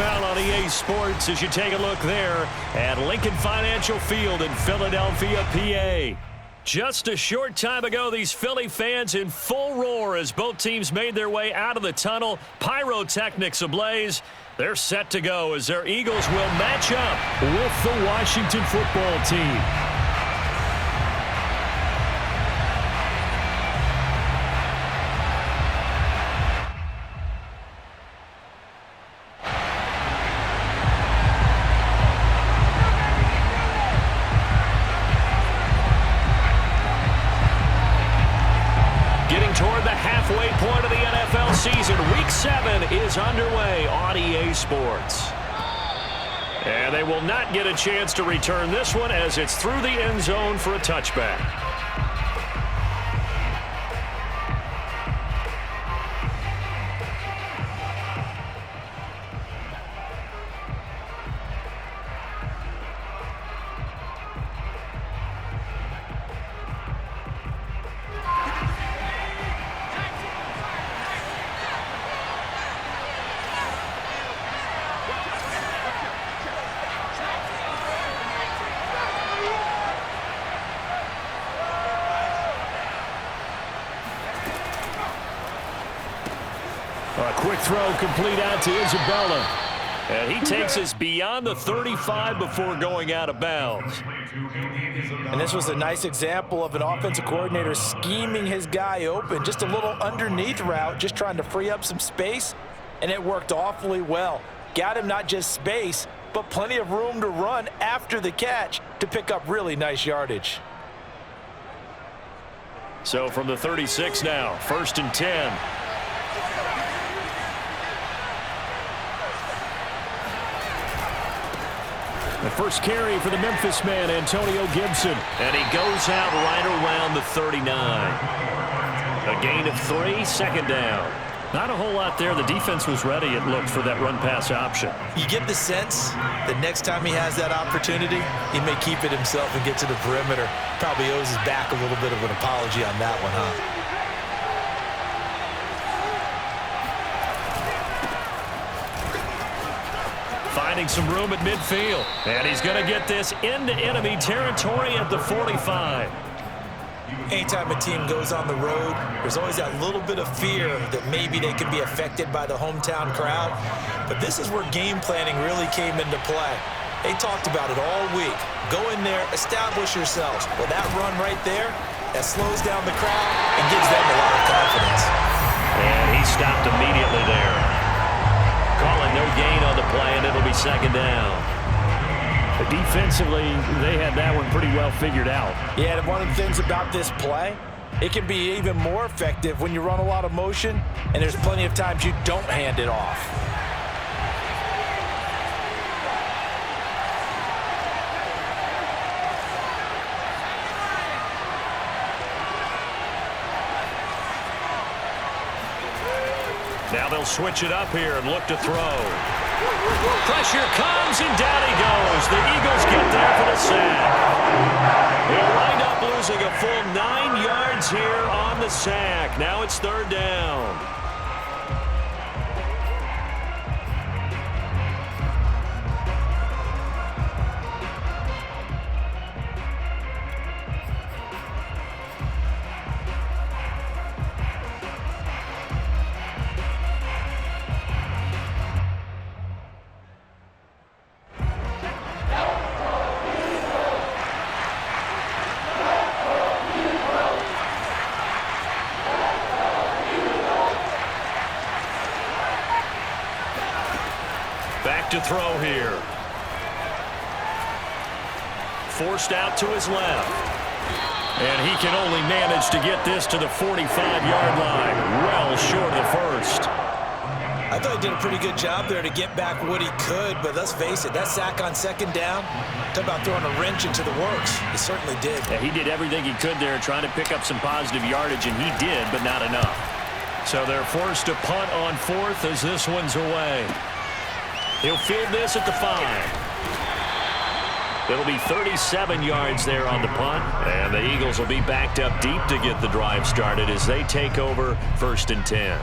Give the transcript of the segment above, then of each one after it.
NFL on EA Sports as you take a look there at Lincoln Financial Field in Philadelphia, PA. Just a short time ago, these Philly fans in full roar as both teams made their way out of the tunnel. Pyrotechnics ablaze. They're set to go as their Eagles will match up with the Washington football team. Toward the halfway point of the NFL season. Week 7 is underway on EA Sports. And they will not get a chance to return this one as it's through the end zone for a touchback. A quick throw complete out to Isabella. And he takes us beyond the 35 before going out of bounds. And this was a nice example of an offensive coordinator scheming his guy open. Just a little underneath route, just trying to free up some space. And it worked awfully well. Got him not just space, but plenty of room to run after the catch to pick up really nice yardage. So from the 36 now, 1st and 10. The first carry for the Memphis man, Antonio Gibson. And he goes out right around the 39. A gain of 3, 2nd down. Not a whole lot there. The defense was ready, it looked, for that run-pass option. You get the sense that next time he has that opportunity, he may keep it himself and get to the perimeter. Probably owes his back a little bit of an apology on that one, huh? Finding some room at midfield. And he's going to get this into enemy territory at the 45. Anytime a team goes on the road, there's always that little bit of fear that maybe they can be affected by the hometown crowd. But this is where game planning really came into play. They talked about it all week. Go in there, establish yourselves. Well, that run right there, that slows down the crowd and gives them a lot of confidence. And he stopped immediately there. Calling no gain on the play, and it'll be 2nd down. Defensively, they had that one pretty well figured out. Yeah, and one of the things about this play, it can be even more effective when you run a lot of motion, and there's plenty of times you don't hand it off. Now they'll switch it up here and look to throw. Pressure comes, and down he goes. The Eagles get there for the sack. He'll wind up losing a full 9 yards here on the sack. Now it's 3rd down. Back to throw here. Forced out to his left. And he can only manage to get this to the 45-yard line. Well short of the first. I thought he did a pretty good job there to get back what he could, but let's face it, that sack on 2nd down, talk about throwing a wrench into the works. He certainly did. Yeah, he did everything he could there trying to pick up some positive yardage, and he did, but not enough. So they're forced to punt on 4th as this one's away. He'll field this at the 5. It'll be 37 yards there on the punt, and the Eagles will be backed up deep to get the drive started as they take over 1st and 10.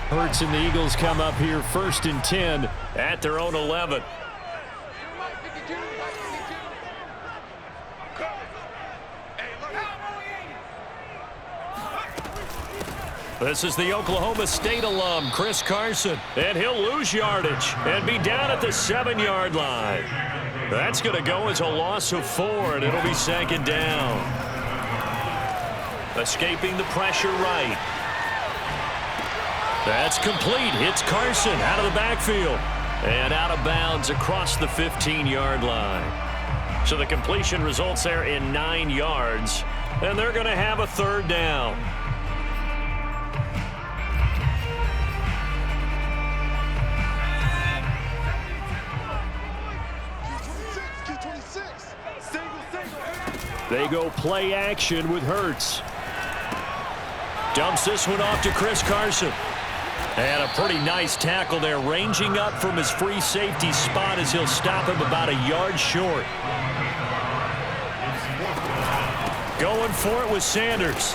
Hurts and the Eagles come up here 1st and 10 at their own 11. This is the Oklahoma State alum, Chris Carson, and he'll lose yardage and be down at the 7-yard line. That's going to go as a loss of 4, and it'll be 2nd down. Escaping the pressure right. That's complete. It's Carson out of the backfield and out of bounds across the 15-yard line. So the completion results there in 9 yards, and they're going to have a 3rd down. They go play action with Hurts. Dumps this one off to Chris Carson. And a pretty nice tackle there, ranging up from his free safety spot as he'll stop him about a yard short. Going for it with Sanders.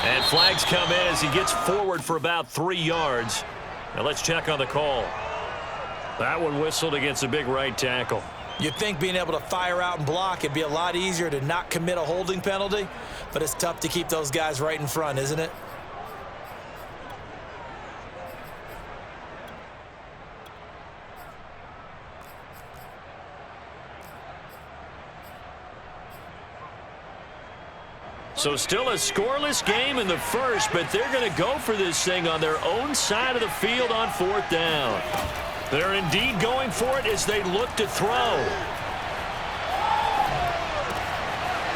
And flags come in as he gets forward for about 3 yards. Now let's check on the call. That one whistled against a big right tackle. You'd think being able to fire out and block it'd be a lot easier to not commit a holding penalty, but it's tough to keep those guys right in front, isn't it? So still a scoreless game in the first, but they're going to go for this thing on their own side of the field on 4th down. They're indeed going for it as they look to throw.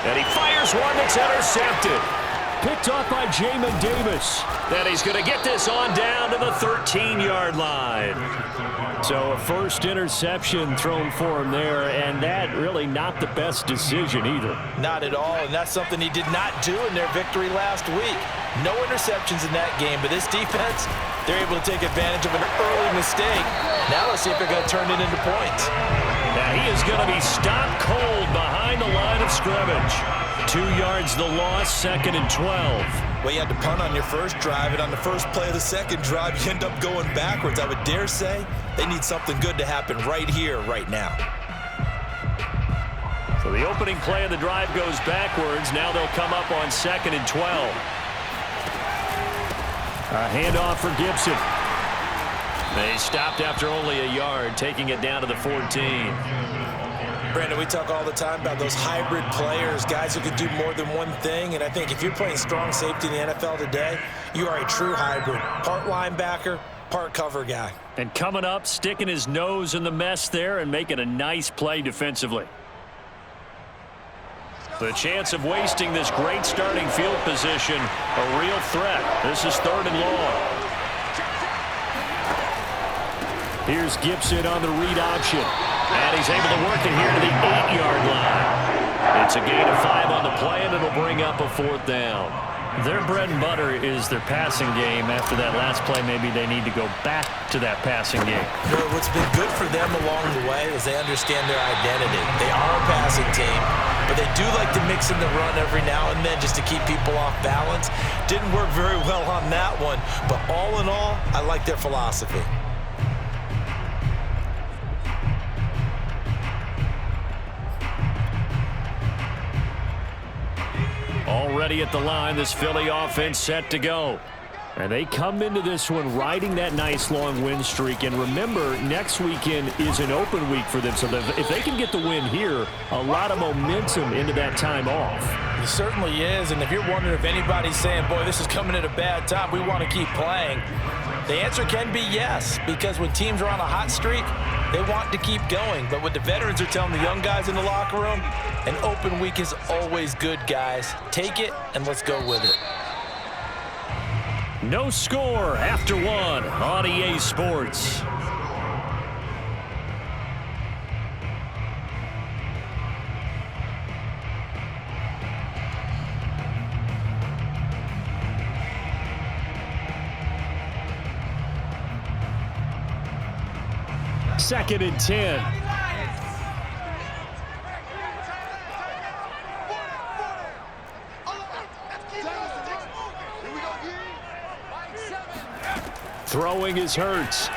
And he fires one that's intercepted. Picked off by Jamin Davis. And he's going to get this on down to the 13-yard line. So a first interception thrown for him there, and that really not the best decision either. Not at all, and that's something he did not do in their victory last week. No interceptions in that game, but this defense, they're able to take advantage of an early mistake. Now let's see if they're going to turn it into points. Now he is going to be stopped cold behind the line of scrimmage. 2 yards the loss, 2nd and 12. Well, you had to punt on your first drive, and on the first play of the second drive, you end up going backwards. I would dare say they need something good to happen right here, right now. So the opening play of the drive goes backwards. Now they'll come up on 2nd and 12. A handoff for Gibson. They stopped after only a yard, taking it down to the 14. Brandon, we talk all the time about those hybrid players, guys who can do more than one thing, and I think if you're playing strong safety in the NFL today, you are a true hybrid. Part linebacker, part cover guy. And coming up, sticking his nose in the mess there and making a nice play defensively. The chance of wasting this great starting field position, a real threat. This is 3rd and long. Here's Gibson on the read option. And he's able to work it here to the 8-yard line. It's a gain of 5 on the play, and it'll bring up a 4th down. Their bread and butter is their passing game. After that last play, maybe they need to go back to that passing game. You know, what's been good for them along the way is they understand their identity. They are a passing team, but they do like to mix in the run every now and then just to keep people off balance. Didn't work very well on that one, but all in all, I like their philosophy. Already at the line, this Philly offense set to go. And they come into this one riding that nice long win streak. And remember, next weekend is an open week for them. So if they can get the win here, a lot of momentum into that time off. It certainly is. And if you're wondering if anybody's saying, boy, this is coming at a bad time, we want to keep playing, the answer can be yes. Because when teams are on a hot streak, they want to keep going. But what the veterans are telling the young guys in the locker room, an open week is always good, guys. Take it, and let's go with it. No score after 1 on EA Sports. Second and 10. Throwing is Hurts.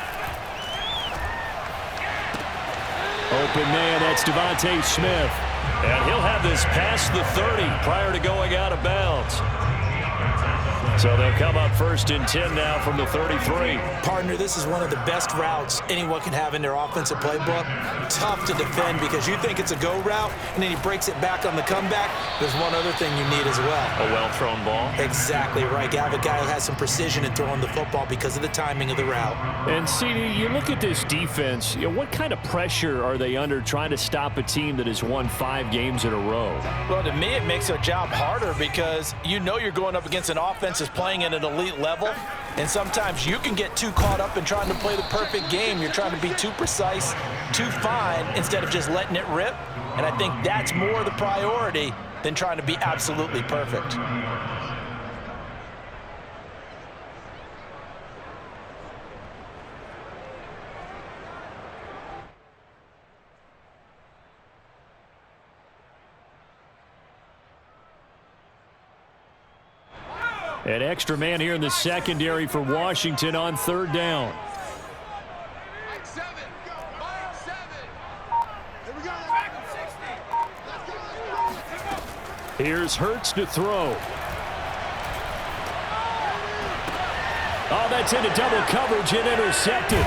Open man, that's Devontae Smith. And he'll have this past the 30 prior to going out of bounds. So they'll come up 1st and 10 now from the 33. Partner, this is one of the best routes anyone can have in their offensive playbook. Tough to defend because you think it's a go route, and then he breaks it back on the comeback. There's one other thing you need as well. A well-thrown ball. Exactly right. You have a guy who has some precision in throwing the football because of the timing of the route. And, CD, you look at this defense, what kind of pressure are they under trying to stop a team that has won 5 games in a row? Well, to me, it makes their job harder because you know you're going up against an offense that's playing at an elite level, and sometimes you can get too caught up in trying to play the perfect game. You're trying to be too precise, too fine, instead of just letting it rip, and I think that's more the priority than trying to be absolutely perfect. An extra man here in the secondary for Washington on 3rd down. Here's Hurts to throw. Oh, that's into double coverage and intercepted.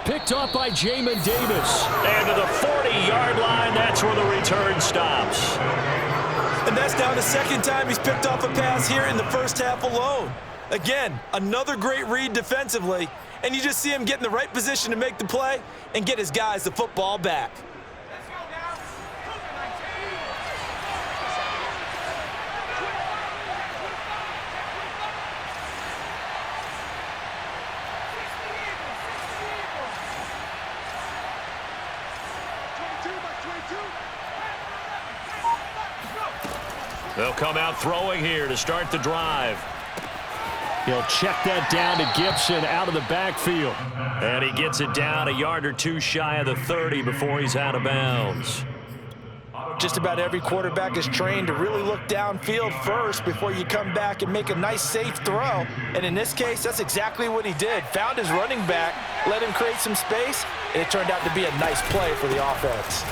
Picked off by Jamin Davis. And to the 40-yard line, that's where the return stops. And that's now the 2nd time he's picked off a pass here in the first half alone. Again, another great read defensively, and you just see him get in the right position to make the play and get his guys the football back. They'll come out throwing here to start the drive. He'll check that down to Gibson out of the backfield. And he gets it down a yard or 2 shy of the 30 before he's out of bounds. Just about every quarterback is trained to really look downfield first before you come back and make a nice, safe throw. And in this case, that's exactly what he did. Found his running back, let him create some space, and it turned out to be a nice play for the offense.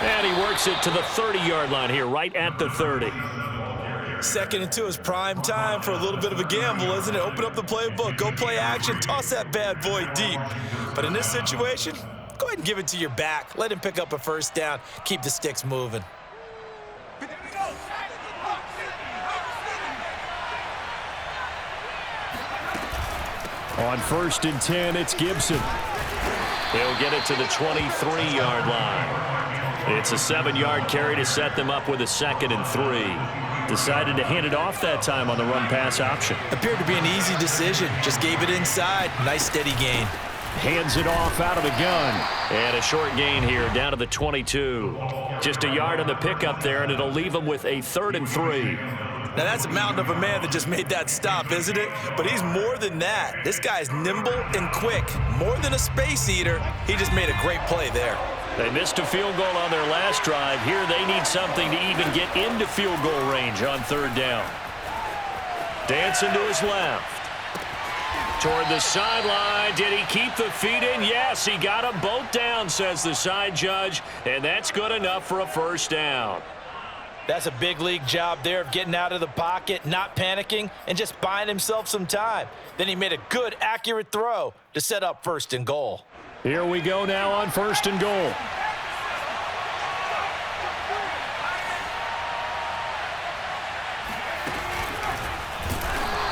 And he works it to the 30-yard line here, right at the 30. 2nd and 2 is prime time for a little bit of a gamble, isn't it? Open up the playbook, go play action, toss that bad boy deep. But in this situation, go ahead and give it to your back. Let him pick up a 1st down, keep the sticks moving. On 1st and 10, it's Gibson. He'll get it to the 23-yard line. It's a 7-yard carry to set them up with a 2nd and 3. Decided to hand it off that time on the run-pass option. Appeared to be an easy decision. Just gave it inside. Nice steady gain. Hands it off out of the gun. And a short gain here down to the 22. Just a yard on the pickup there, and it'll leave them with a 3rd and 3. Now that's a mountain of a man that just made that stop, isn't it? But he's more than that. This guy's nimble and quick. More than a space eater. He just made a great play there. They missed a field goal on their last drive. Here they need something to even get into field goal range on 3rd down. Dancing to his left. Toward the sideline. Did he keep the feet in? Yes, he got them both down, says the side judge. And that's good enough for a 1st down. That's a big league job there of getting out of the pocket, not panicking, and just buying himself some time. Then he made a good, accurate throw to set up 1st and goal. Here we go now on 1st and goal.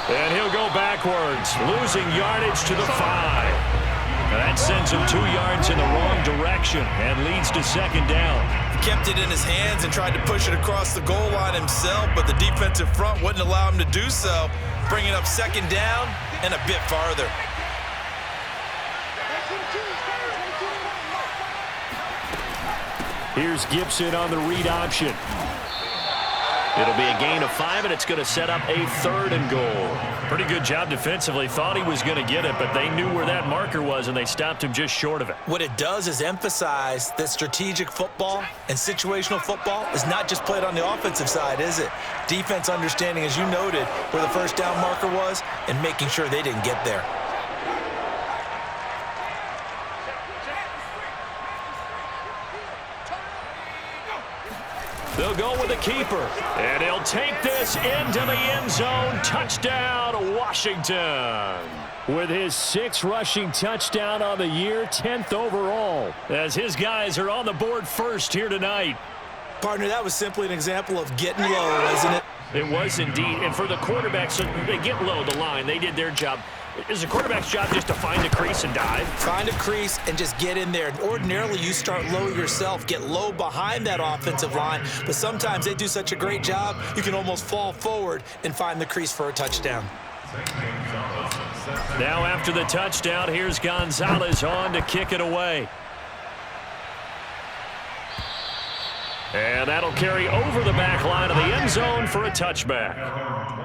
And he'll go backwards, losing yardage to the 5. Now that sends him 2 yards in the wrong direction and leads to 2nd down. He kept it in his hands and tried to push it across the goal line himself, but the defensive front wouldn't allow him to do so, bringing up 2nd down and a bit farther. Here's Gibson on the read option. It'll be a gain of 5, and it's going to set up a 3rd and goal. Pretty good job defensively. Thought he was going to get it, but they knew where that marker was, and they stopped him just short of it. What it does is emphasize that strategic football and situational football is not just played on the offensive side, is it? Defense understanding, as you noted, where the first down marker was and making sure they didn't get there. They'll go with the keeper, and he'll take this into the end zone. Touchdown, Washington. With his 6th rushing touchdown on the year, 10th overall, as his guys are on the board first here tonight. Partner, that was simply an example of getting low, wasn't it? It was indeed, and for the quarterbacks, they get low the line. They did their job. It's the quarterback's job just to find a crease and dive. Find a crease and just get in there. Ordinarily, you start low yourself, get low behind that offensive line, but sometimes they do such a great job, you can almost fall forward and find the crease for a touchdown. Now after the touchdown, here's Gonzalez on to kick it away. And that'll carry over the back line of the end zone for a touchback.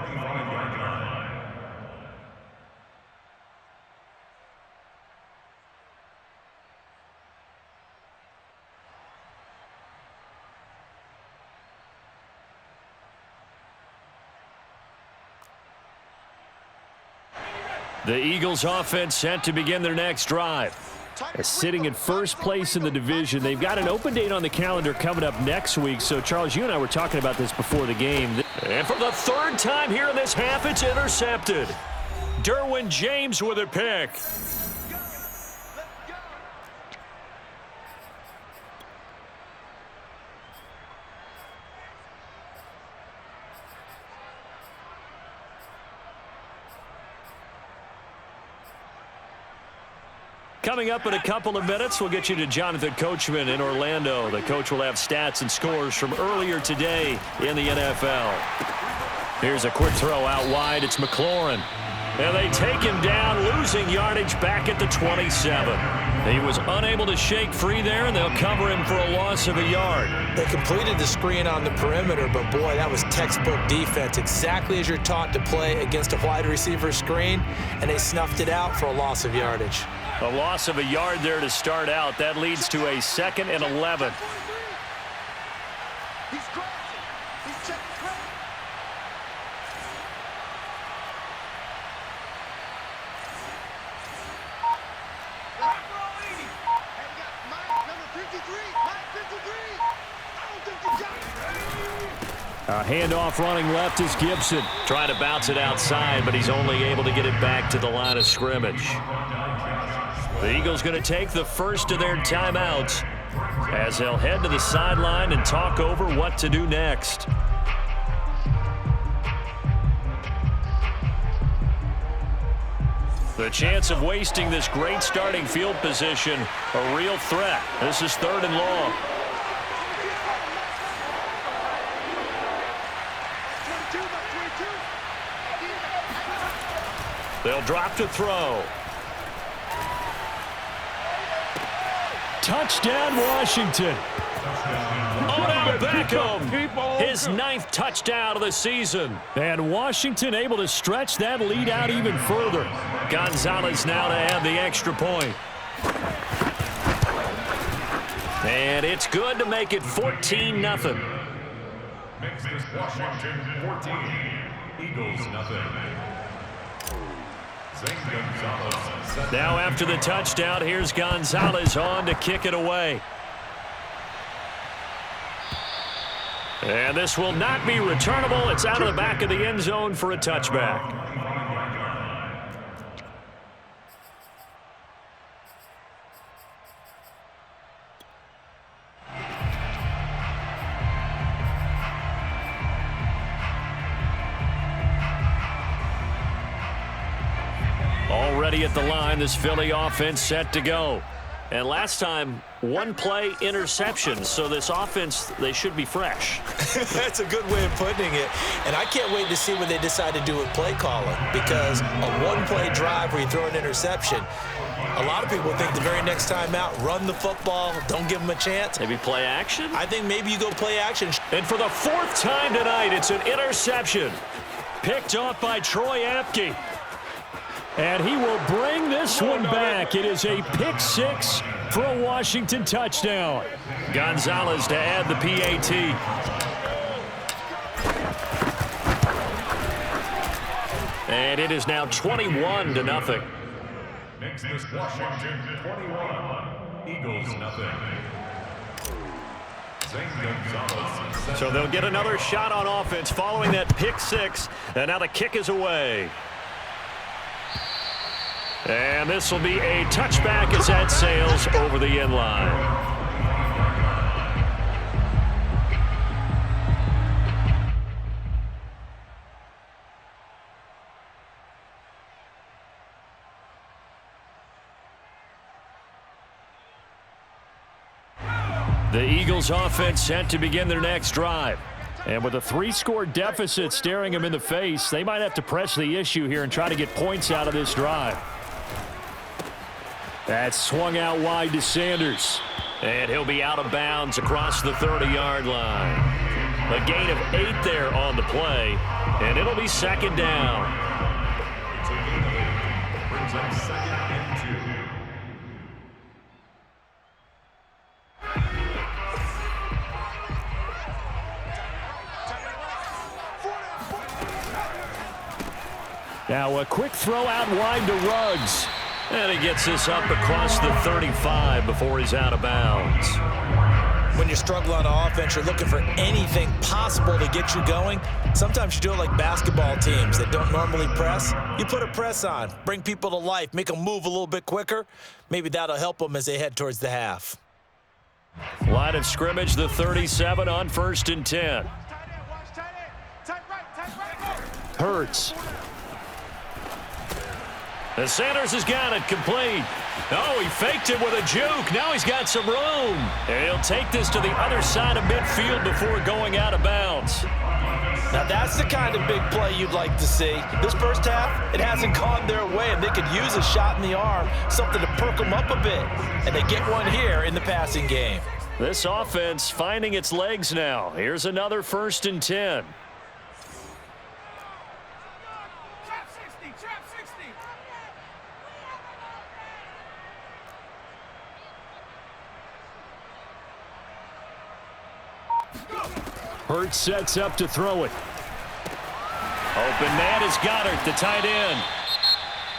The Eagles offense set to begin their next drive. Sitting in first place in the division. They've got an open date on the calendar coming up next week. So, Charles, you and I were talking about this before the game. And for the 3rd time here in this half, it's intercepted. Derwin James with a pick. Coming up in a couple of minutes, we'll get you to Jonathan Coachman in Orlando. The coach will have stats and scores from earlier today in the NFL. Here's a quick throw out wide. It's McLaurin. And they take him down, losing yardage back at the 27. He was unable to shake free there, and they'll cover him for a loss of a yard. They completed the screen on the perimeter, but boy, that was textbook defense. Exactly as you're taught to play against a wide receiver screen, and they snuffed it out for a loss of yardage. A loss of a yard there to start out. That leads to a 2nd and 11. A handoff running left is Gibson. Trying to bounce it outside, but he's only able to get it back to the line of scrimmage. The Eagles going to take the first of their timeouts as they'll head to the sideline and talk over what to do next. The chance of wasting this great starting field position, a real threat. This is 3rd and long. They'll drop to throw. Touchdown, Washington. Odell Beckham, his 9th touchdown of the season. And Washington able to stretch that lead out even further. Gonzalez now to add the extra point. And it's good to make it 14-0. Makes this Washington 14, Eagles nothing. Now after the touchdown, here's Gonzalez on to kick it away. And this will not be returnable. It's out of the back of the end zone for a touchback. Already at the line, this Philly offense set to go. And last time, 1-play interception. So this offense, they should be fresh. That's a good way of putting it. And I can't wait to see what they decide to do with play calling. Because a 1-play drive where you throw an interception, A lot of people think the very next time out, run the football, don't give them a chance. Maybe play action? I think maybe you go play action. And for the 4th time tonight, it's an interception. Picked off by Troy Apke. And he will bring this one back. It is a pick 6 for a Washington touchdown. Gonzalez to add the PAT. And it is now 21-0. Makes this Washington 21, Eagles nothing. So they'll get another shot on offense following that pick 6. And now the kick is away. And this will be a touchback as that sails over the end line. The Eagles offense set to begin their next drive. And with a 3-score deficit staring them in the face, they might have to press the issue here and try to get points out of this drive. That's swung out wide to Sanders. And he'll be out of bounds across the 30-yard line. A gain of 8 there on the play, and it'll be 2nd down. Brings up 2nd and 2. Now a quick throw out wide to Ruggs. And he gets this up across the 35 before he's out of bounds. When you struggle on offense, you're looking for anything possible to get you going. Sometimes you do it like basketball teams that don't normally press. You put a press on, bring people to life, make them move a little bit quicker. Maybe that'll help them as they head towards the half. Line of scrimmage, the 37 on 1st and 10. Hurts. And Sanders has got it complete. Oh, he faked it with a juke. Now he's got some room. And he'll take this to the other side of midfield before going out of bounds. Now that's the kind of big play you'd like to see. This first half, it hasn't gone their way, and they could use a shot in the arm, something to perk them up a bit. And they get one here in the passing game. This offense finding its legs now. Here's another 1st and 10. Hurts sets up to throw it. Open man is Goddard, the tight end.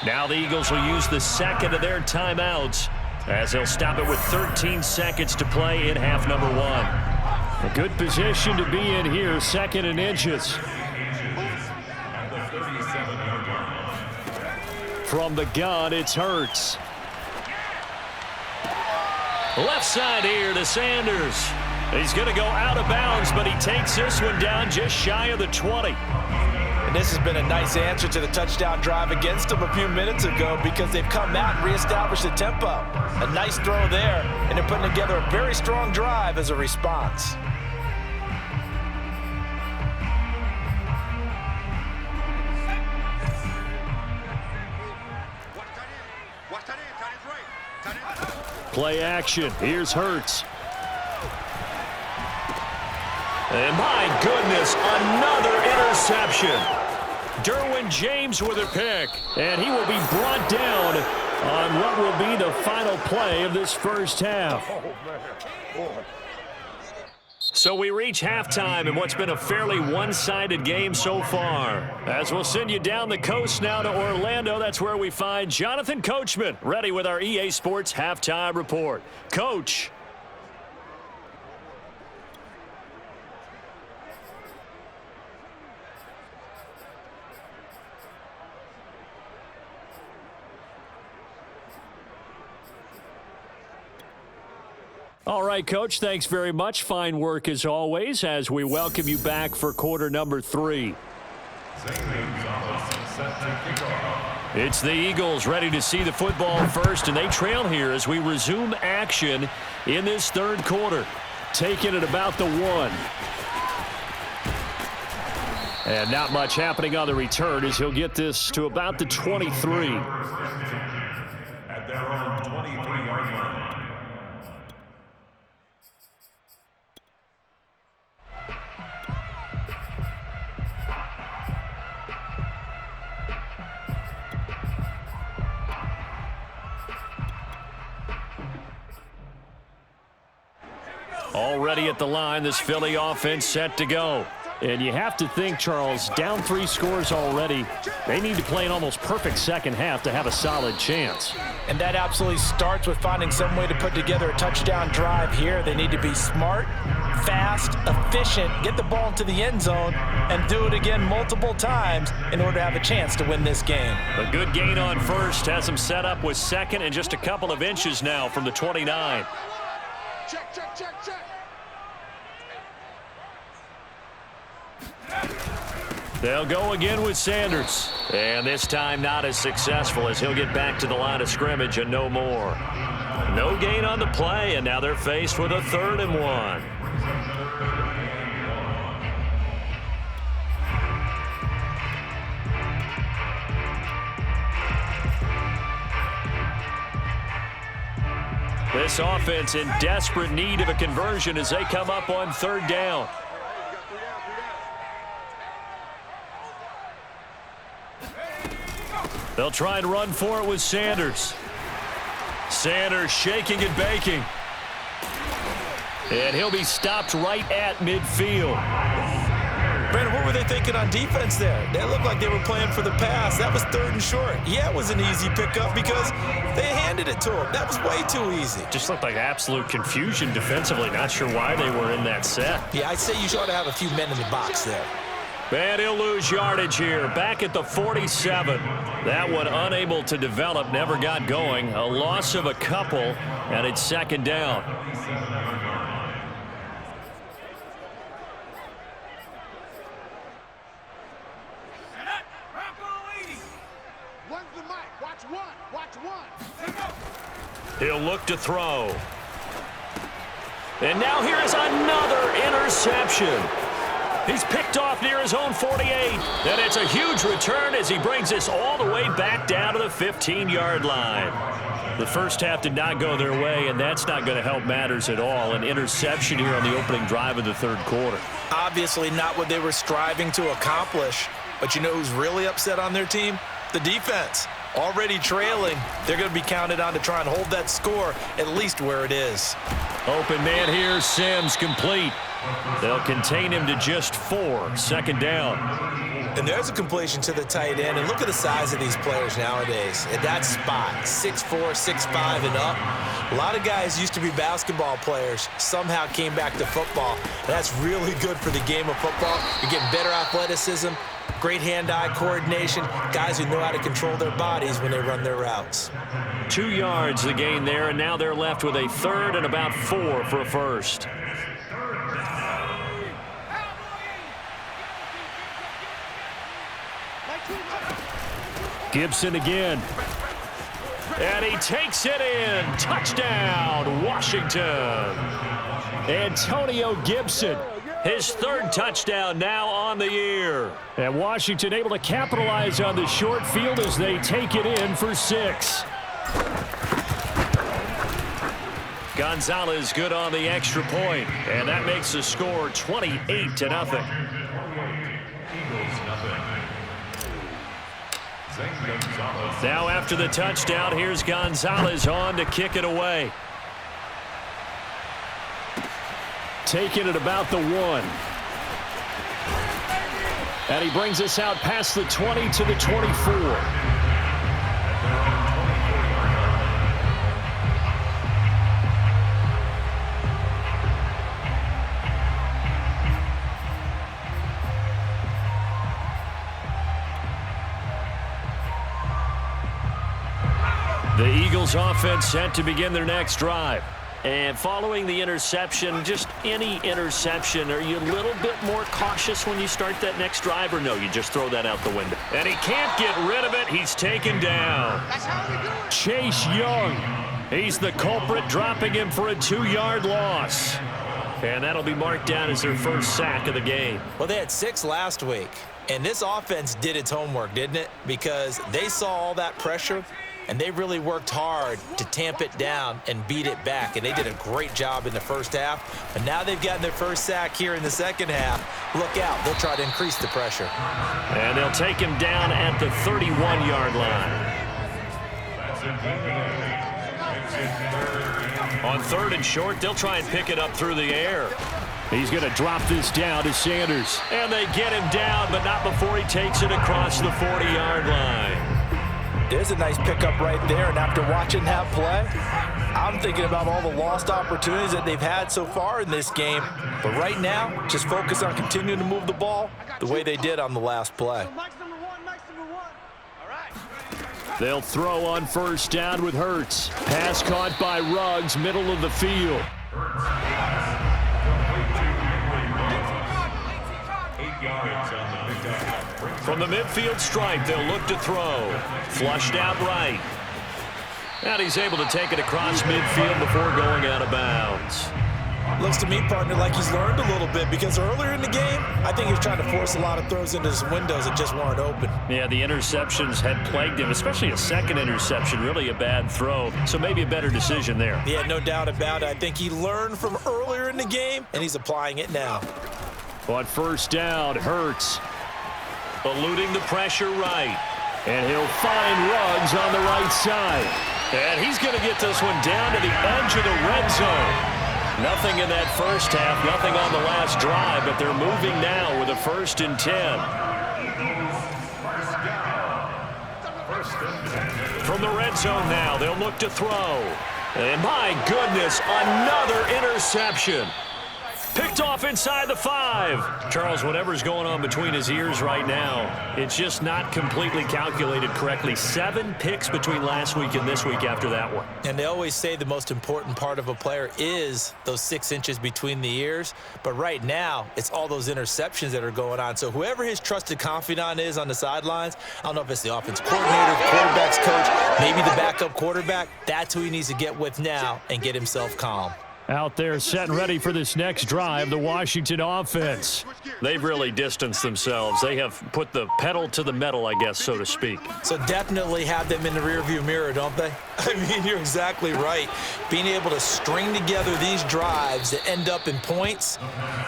Now the Eagles will use the 2nd of their timeouts as they'll stop it with 13 seconds to play in half number 1. A good position to be in here, 2nd and inches. From the gun, it's Hurts. Left side here to Sanders. He's going to go out of bounds, but he takes this one down just shy of the 20. And this has been a nice answer to the touchdown drive against them a few minutes ago because they've come out and reestablished the tempo. A nice throw there, and they're putting together a very strong drive as a response. Play action. Here's Hurts. And my goodness, another interception. Derwin James with a pick. And he will be brought down on what will be the final play of this first half. So we reach halftime in what's been a fairly one-sided game so far. As we'll send you down the coast now to Orlando, that's where we find Jonathan Coachman ready with our EA Sports Halftime Report. Coach. All right, Coach, thanks very much. Fine work as always as we welcome you back for quarter number 3. It's the Eagles ready to see the football first, and they trail here as we resume action in this third quarter. Taking it about the 1. And not much happening on the return as he'll get this to about the 23. At their own Already at the line, this Philly offense set to go. And you have to think, Charles, down 3 scores already. They need to play an almost perfect second half to have a solid chance. And that absolutely starts with finding some way to put together a touchdown drive here. They need to be smart, fast, efficient, get the ball into the end zone, and do it again multiple times in order to have a chance to win this game. A good gain on first has them set up with second and just a couple of inches now from the 29. Check, check, check, check. They'll go again with Sanders. And this time not as successful as he'll get back to the line of scrimmage and no more. No gain on the play, and now they're faced with a 3rd and 1. This offense in desperate need of a conversion as they come up on 3rd down. They'll try and run for it with Sanders. Sanders shaking and baking. And he'll be stopped right at midfield. Brandon, what were they thinking on defense there? They looked like they were playing for the pass. That was 3rd and short. Yeah, it was an easy pickup because they handed it to him. That was way too easy. Just looked like absolute confusion defensively. Not sure why they were in that set. Yeah, I'd say you ought to have a few men in the box there. And he'll lose yardage here. Back at the 47. That one unable to develop, never got going. A loss of a couple, and it's 2nd down. One's the mic. Watch one. Watch one. He'll look to throw. And now here is another interception. He's picked off near his own 48. And it's a huge return as he brings this all the way back down to the 15-yard line. The first half did not go their way, and that's not going to help matters at all. An interception here on the opening drive of the 3rd quarter. Obviously not what they were striving to accomplish. But you know who's really upset on their team? The defense. Already trailing. They're going to be counted on to try and hold that score at least where it is. Open man here, Sims complete. They'll contain him to just 4. 2nd down. And there's a completion to the tight end. And look at the size of these players nowadays. At that spot, 6'4", 6'5", and up. A lot of guys used to be basketball players, somehow came back to football. And that's really good for the game of football. You're getting better athleticism, great hand-eye coordination, guys who know how to control their bodies when they run their routes. 2 yards the gain there, and now they're left with a 3rd and about 4 for a first. Gibson again. And he takes it in. Touchdown, Washington. Antonio Gibson, his 3rd touchdown now on the year. And Washington able to capitalize on the short field as they take it in for 6. Gonzalez good on the extra point, and that makes the score 28-0. Now after the touchdown, here's Gonzalez on to kick it away. Taking it about the 1. And he brings us out past the 20 to the 24. The Eagles offense set to begin their next drive. And following the interception, just any interception, are you a little bit more cautious when you start that next drive, or no, you just throw that out the window? And he can't get rid of it. He's taken down. That's how we do it. Chase Young, he's the culprit, dropping him for a 2-yard loss. And that'll be marked down as their first sack of the game. Well, they had 6 last week, and this offense did its homework, didn't it? Because they saw all that pressure, and they really worked hard to tamp it down and beat it back. And they did a great job in the first half. But now they've gotten their first sack here in the second half. Look out. They'll try to increase the pressure. And they'll take him down at the 31-yard line. That's it. On 3rd and short, they'll try and pick it up through the air. He's going to drop this down to Sanders. And they get him down, but not before he takes it across the 40-yard line. There's a nice pickup right there, and after watching that play, I'm thinking about all the lost opportunities that they've had so far in this game. But right now, just focus on continuing to move the ball the way they did on the last play. They'll throw on 1st down with Hurts. Pass caught by Ruggs, middle of the field. 8 yards on the pickup. From the midfield stripe, they'll look to throw. Flushed out right. And he's able to take it across midfield before going out of bounds. Looks to me, partner, like he's learned a little bit because earlier in the game, I think he was trying to force a lot of throws into his windows that just weren't open. Yeah, the interceptions had plagued him, especially a second interception, really a bad throw. So maybe a better decision there. Yeah, no doubt about it. I think he learned from earlier in the game, and he's applying it now. On 1st down, Hurts. Eluding the pressure right. And he'll find Ruggs on the right side. And he's going to get this one down to the edge of the red zone. Nothing in that first half, nothing on the last drive, but they're moving now with a 1st and 10. From the red zone now, they'll look to throw. And my goodness, another interception. Picked off inside the 5. Charles, whatever's going on between his ears right now, it's just not completely calculated correctly. 7 picks between last week and this week after that one. And they always say the most important part of a player is those 6 inches between the ears. But right now, it's all those interceptions that are going on. So whoever his trusted confidant is on the sidelines, I don't know if it's the offense coordinator, the quarterback's coach, maybe the backup quarterback, that's who he needs to get with now and get himself calm. Out there set and ready for this next drive, the Washington offense. They've really distanced themselves. They have put the pedal to the metal, I guess, so to speak. So definitely have them in the rearview mirror, don't they? I mean, you're exactly right. Being able to string together these drives that end up in points,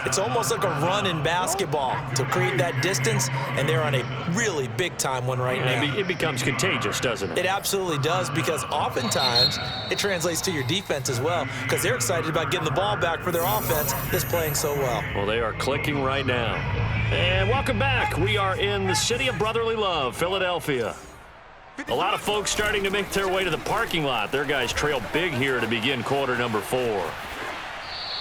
it's almost like a run in basketball to create that distance, and they're on a really big-time one right now. It becomes contagious, doesn't it? It absolutely does, because oftentimes it translates to your defense as well, because they're excited about getting the ball back for their offense that's playing so well. Well, they are clicking right now. And welcome back. We are in the city of brotherly love, Philadelphia. A lot of folks starting to make their way to the parking lot. Their guys trail big here to begin quarter number 4.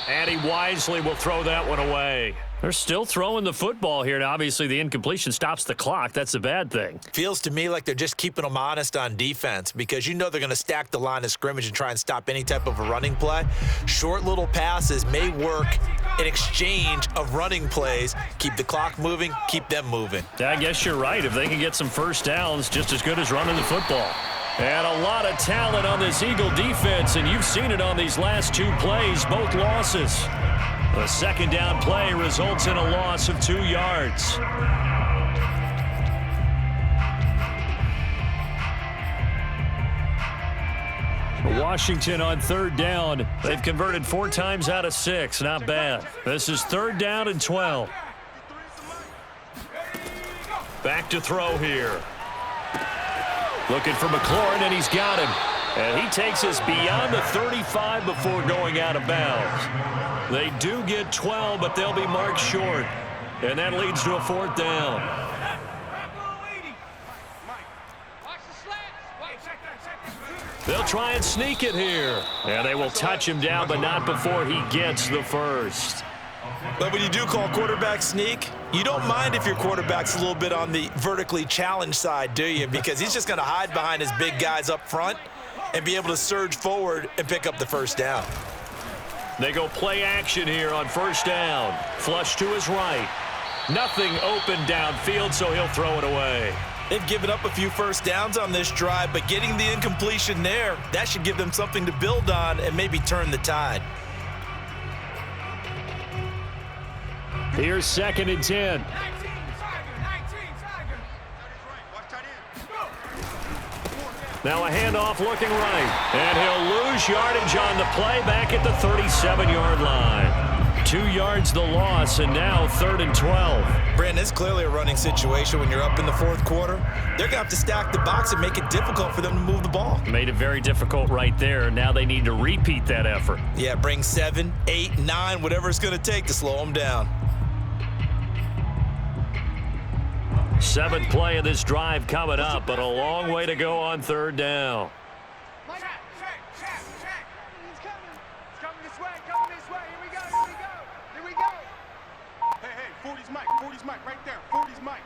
And he wisely will throw that one away. They're still throwing the football here, and obviously the incompletion stops the clock. That's a bad thing. Feels to me like they're just keeping them honest on defense, because you know they're going to stack the line of scrimmage and try and stop any type of a running play. Short little passes may work in exchange of running plays. Keep the clock moving, keep them moving. I guess you're right. If they can get some first downs, just as good as running the football. And a lot of talent on this Eagle defense, and you've seen it on these last 2 plays, both losses. The second down play results in a loss of 2 yards. Washington on 3rd down. They've converted 4 times out of 6. Not bad. This is 3rd down and 12. Back to throw here. Looking for McLaurin, and he's got him. And he takes us beyond the 35 before going out of bounds. They do get 12, but they'll be marked short. And that leads to a 4th down. They'll try and sneak it here. And they will touch him down, but not before he gets the first. But when you do call quarterback sneak, you don't mind if your quarterback's a little bit on the vertically challenged side, do you? Because he's just going to hide behind his big guys up front and be able to surge forward and pick up the first down. They go play action here on 1st down. Flush to his right. Nothing open downfield, so he'll throw it away. They've given up a few first downs on this drive, but getting the incompletion there, that should give them something to build on and maybe turn the tide. Here's 2nd and 10. Now a handoff looking right. And he'll lose yardage on the play back at the 37-yard line. 2 yards the loss, and now 3rd and 12. Brandon, it's clearly a running situation when you're up in the fourth quarter. They're going to have to stack the box and make it difficult for them to move the ball. Made it very difficult right there. Now they need to repeat that effort. Yeah, bring 7, 8, 9, whatever it's going to take to slow them down. 7th play of this drive coming up, but a long way to go on 3rd down. Hey, 40's Mike, right there. 40's Mike.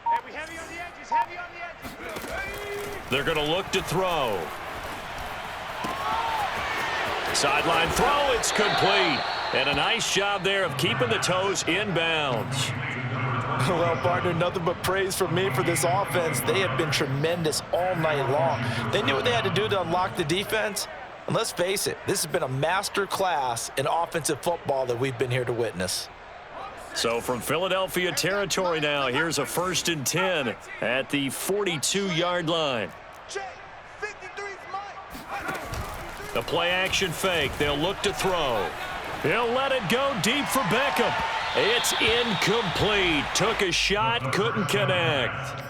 Hey, we heavy on the edges, heavy on the edges. They're going to look to throw. Sideline throw, it's complete. And a nice job there of keeping the toes in bounds. Well, partner, nothing but praise from me for this offense. They have been tremendous all night long. They knew what they had to do to unlock the defense. And let's face it, this has been a master class in offensive football that we've been here to witness. So from Philadelphia territory now, here's a 1st and 10 at the 42-yard line. The play action fake. They'll look to throw. He'll let it go deep for Beckham. It's incomplete. Took a shot, couldn't connect.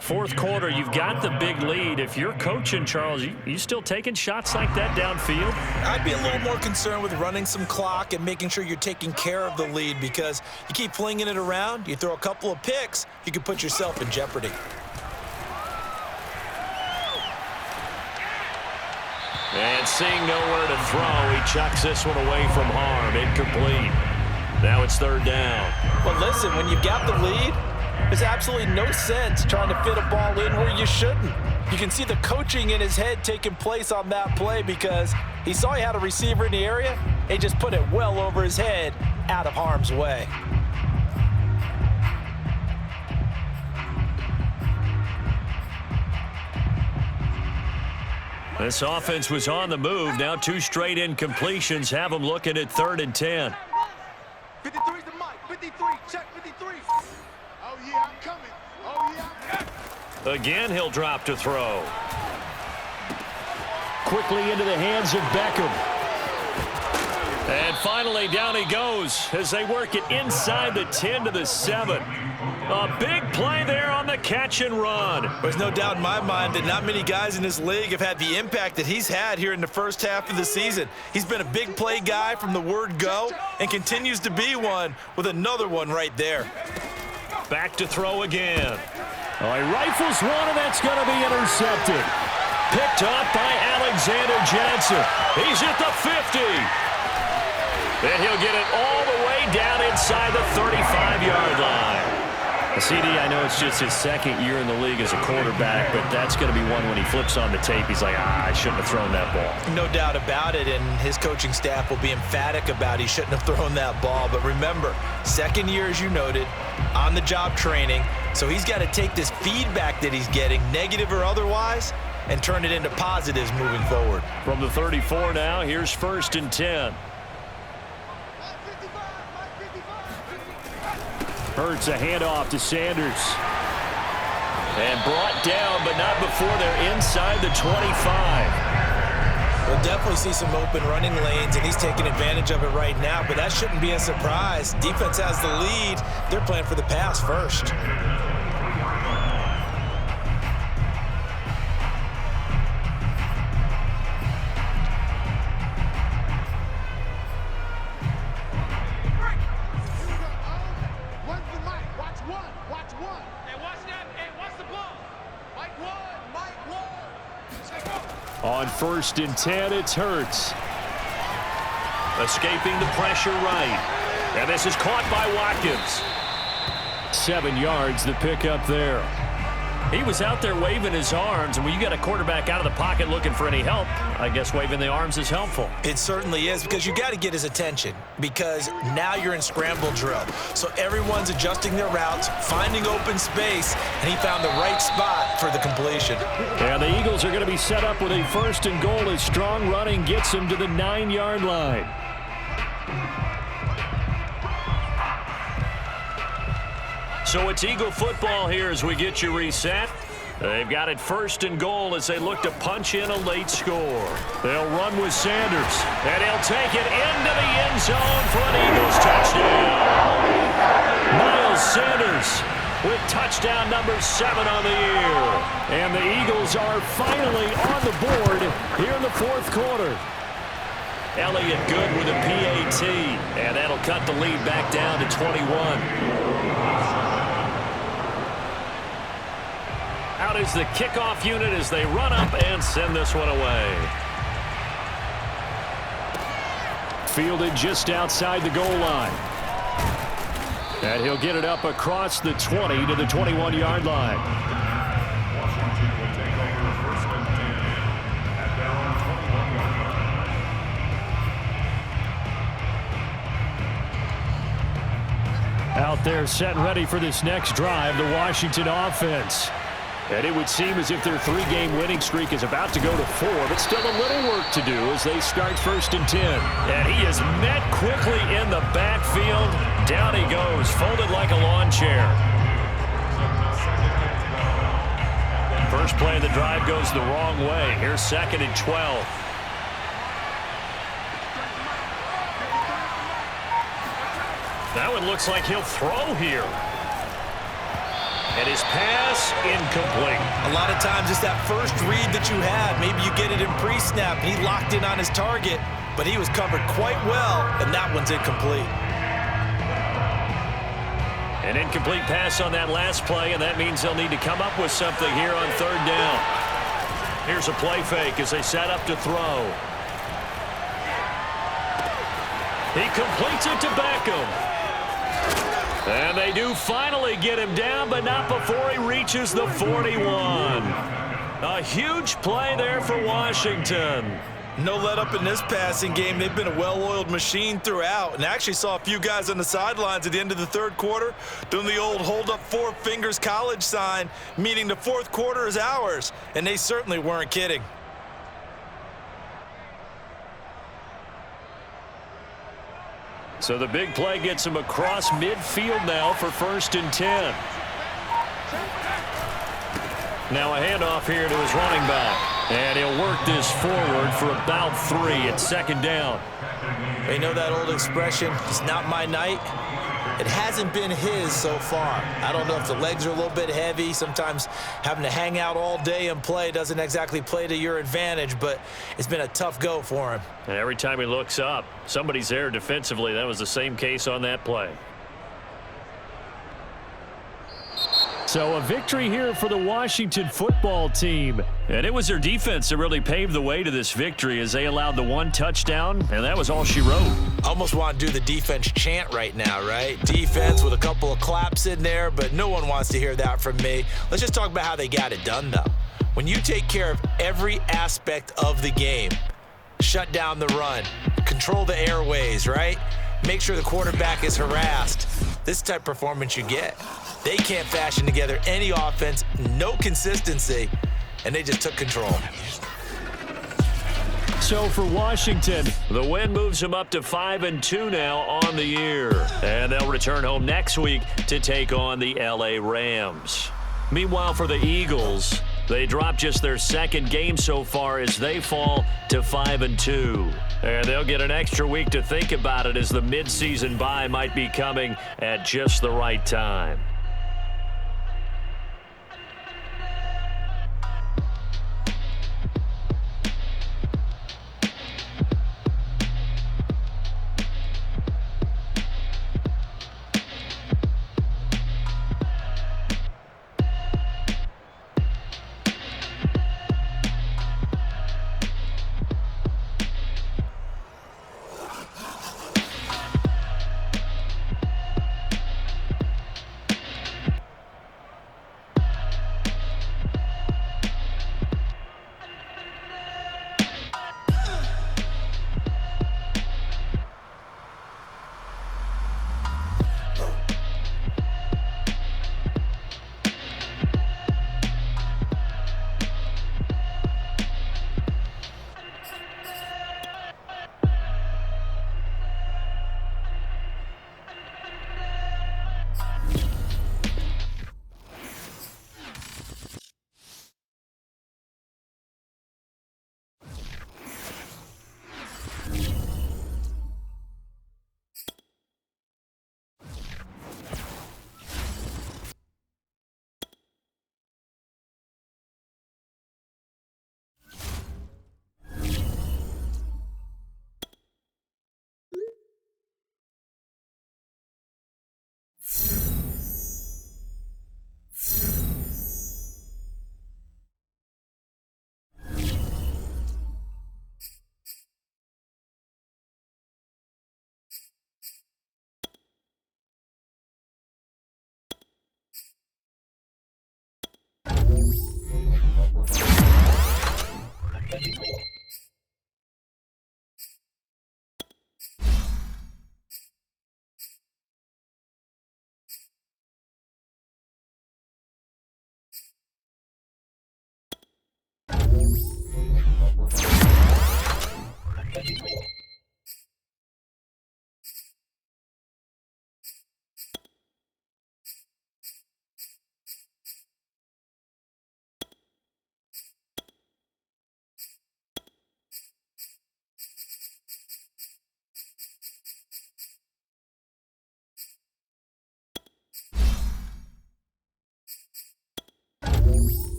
4th quarter, you've got the big lead. If you're coaching, Charles, you still taking shots like that downfield? I'd be a little more concerned with running some clock and making sure you're taking care of the lead, because you keep flinging it around, you throw a couple of picks, you could put yourself in jeopardy. And seeing nowhere to throw, he chucks this one away from harm. Incomplete. Now it's 3rd down. Well, listen, when you've got the lead, there's absolutely no sense trying to fit a ball in where you shouldn't. You can see the coaching in his head taking place on that play, because he saw he had a receiver in the area and he just put it well over his head out of harm's way. This offense was on the move. Now 2 straight incompletions have them looking at 3rd and 10. 53's the Mike. 53. Check 53. Oh, yeah, I'm coming. Oh, yeah, I'm coming. Again, he'll drop to throw. Quickly into the hands of Beckham. And finally, down he goes as they work it inside the 10 to the 7. A big play there on the catch and run. There's no doubt in my mind that not many guys in this league have had the impact that he's had here in the first half of the season. He's been a big play guy from the word go and continues to be one with another one right there. Back to throw again. Oh, he rifles one, and that's going to be intercepted. Picked up by Alexander Johnson. He's at the 50. Then he'll get it all the way down inside the 35-yard line. CD, I know it's just his 2nd year in the league as a quarterback, but that's going to be one when he flips on the tape, he's like, I shouldn't have thrown that ball. No doubt about it, and his coaching staff will be emphatic about he shouldn't have thrown that ball. But remember, 2nd year, as you noted, on-the-job training, so he's got to take this feedback that he's getting, negative or otherwise, and turn it into positives moving forward. From the 34 now, here's 1st and 10. Hurts a handoff to Sanders. And brought down, but not before they're inside the 25. We'll definitely see some open running lanes, and he's taking advantage of it right now, but that shouldn't be a surprise. Defense has the lead. They're playing for the pass first. On 1st and 10, it's Hurts. Escaping the pressure right. And this is caught by Watkins. 7 yards, the pickup there. He was out there waving his arms, and when you got a quarterback out of the pocket looking for any help, I guess waving the arms is helpful. It certainly is, because you got to get his attention, because now you're in scramble drill. So everyone's adjusting their routes, finding open space, and he found the right spot for the completion. Yeah, the Eagles are going to be set up with a 1st and goal as strong running gets them to the 9-yard line. So it's Eagle football here as we get you reset. They've got it first and goal as they look to punch in a late score. They'll run with Sanders, and he'll take it into the end zone for an Eagles touchdown. Miles Sanders with touchdown number 7 on the year. And the Eagles are finally on the board here in the fourth quarter. Elliott good with a PAT, and that'll cut the lead back down to 21. Out is the kickoff unit as they run up and send this one away. Fielded just outside the goal line. And he'll get it up across the 20 to the 21-yard line. Out there set and ready for this next drive, the Washington offense. And it would seem as if their 3-game winning streak is about to go to 4, but still a little work to do as they start first and 10. And he is met quickly in the backfield. Down he goes, folded like a lawn chair. First play of the drive goes the wrong way. Here's 2nd and 12. That one looks like he'll throw here. And his pass incomplete. A lot of times it's that first read that you have. Maybe you get it in pre-snap, and he locked in on his target, but he was covered quite well, and that one's incomplete. An incomplete pass on that last play, and that means they'll need to come up with something here on 3rd down. Here's a play fake as they set up to throw. He completes it to Beckham. And they do finally get him down, but not before he reaches the 41. A huge play there for Washington. No let up in this passing game. They've been a well-oiled machine throughout, and actually saw a few guys on the sidelines at the end of the 3rd quarter doing the old hold up 4 fingers college sign, meaning the 4th quarter is ours, and they certainly weren't kidding. So the big play gets him across midfield now for 1st and 10. Now a handoff here to his running back. And he'll work this forward for about 3 at 2nd down. They know that old expression, it's not my night. It hasn't been his so far. I don't know if the legs are a little bit heavy. Sometimes having to hang out all day and play doesn't exactly play to your advantage, but it's been a tough go for him. And every time he looks up, somebody's there defensively. That was the same case on that play. So a victory here for the Washington football team. And it was their defense that really paved the way to this victory as they allowed the 1 touchdown, and that was all she wrote. Almost want to do the defense chant right now, right? Defense with a couple of claps in there, but no one wants to hear that from me. Let's just talk about how they got it done, though. When you take care of every aspect of the game, shut down the run, control the airways, right? Make sure the quarterback is harassed. This type of performance you get. They can't fashion together any offense, no consistency, and they just took control. So for Washington, the win moves them up to 5-2 now on the year. And they'll return home next week to take on the LA Rams. Meanwhile, for the Eagles, they drop just their 2nd game so far as they fall to 5-2. And they'll get an extra week to think about it as the midseason bye might be coming at just the right time.